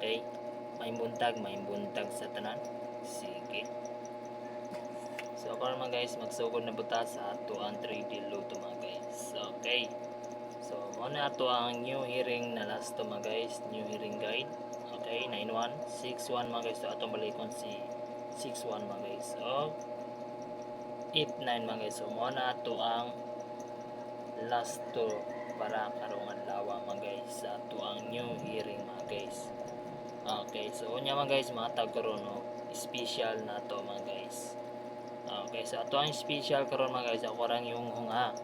Okay? May buntag sa tanan. Sige. So karon mga guys, magsugod na buta sa ato ang 3D luto mga guys. Okay. So muna ato ang new hearing na last to mga guys, new hearing guide. Okay, 9161 mga guys. So atong balikon si 61 mga guys. So 89 mga guys. So muna ato ang last to para karong adlaw mga guys sa ato ang new hearing mga guys. Okay, so unya mga guys, matag karon og special na to mga guys. Okay, so ato ang special karon mga guys, ako rang yung hunga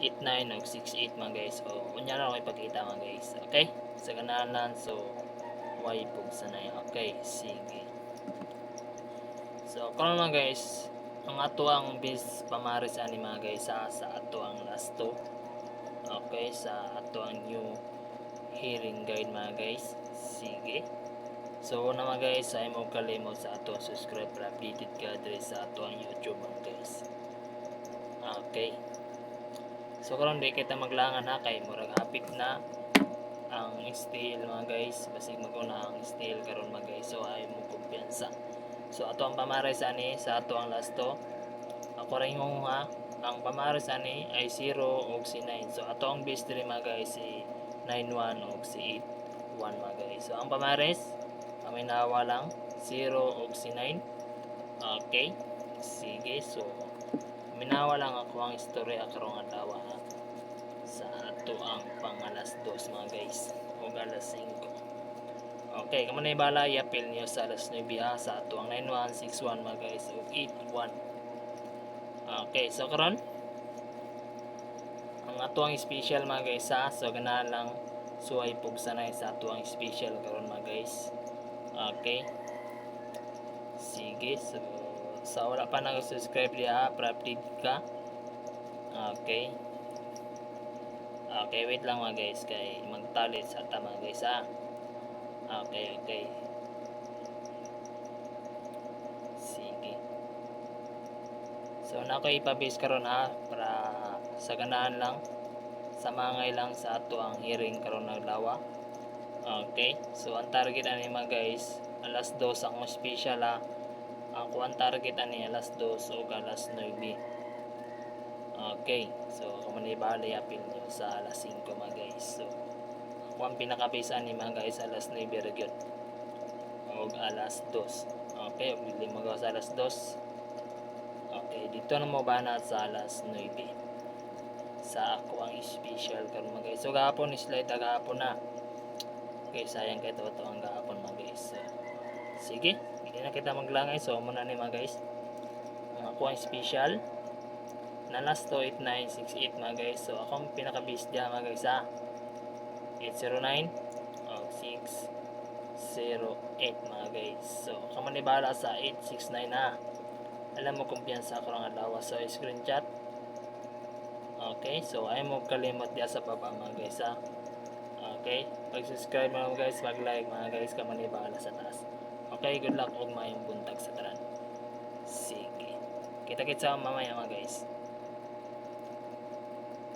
89 og 68 mga guys. So unya ra ako ipakita mga guys. Okay? Sa ganahan so way pug sanay. Okay, sige. So karon mga guys, ang ato ang bis pamaris ani mga guys sa ato ang last to. Okay, sa ato ang new hearing guide mga guys. Sige. So una mga guys, ay mo kalimot sa ato subscribe para updated ka diri sa ato ang YouTube mga guys. Okay. So karon di kita maglangan ha kay murag hapit na ang steel mga guys. Basig maguna ang steel karon mga guys. So ay mo kumpiyansa. So ato ang pamares ani sa ato ang last to. Ako rin yung ha, ang pamares ani ay 0 og si 9. So ato ang base diri mga guys si 91 og si 81 mga guys. So ang pamares kami nawa lang 0 og si 9. Okay. Sige, so minawa lang ako ang istorya karong adlaw sa ato ang pangalas 2 mga guys o alas 5. Okay, kamo na ibala i-appeal niyo sa alas 9 sa ato ang 9161 mga guys o 81. Okay, so karon ang ato ang special mga guys so ganahan lang suway pug sanay sa ato ang special karon mga guys. Okay. Sige, so sa wala pa nag-subscribe diha, para-update ka. Okay. Okay, wait lang mga guys kay magtalit sa ta mga guys ha. Okay, okay. Sige. So na ko ipabase karon ha para sa ganahan lang sa mangay lang sa ato ang hearing karon naglawa. Okay. So ang target ani mga guys alas 2 ang special ha. Ako ang target ani alas 2 o alas 9. Okay, so kung manibali apil nyo sa alas 5 mga guys. So ako ang pinaka-base ani mga guys alas 9 gyud o alas 2. Okay, og dili mo sa alas 2. Okay, dito na mo banat sa alas 9 sa ako ang special karon mga guys. So gahapon slide gahapon na. Okay, sayang kay to ang gahapon mga guys. So, sige, hindi na kita maglangay. So muna ni mga guys ang ako ang special na last to 8968 mga guys. So akong pinaka-base dyan mga guys ha 809 o 608 mga guys. So kamo ni bala sa 869 ha. Alam mo kumpiyansa ko lang adlaw. So screenshot. Okay, so ay mo kalimot diya sa baba mga guys ha. Okay, pag-subscribe mga guys, mag-like mga guys, kamo ni bala sa taas. Okay, good luck og mayong buntag sa tanan. Sige. Kita-kits sa mamaya mga guys.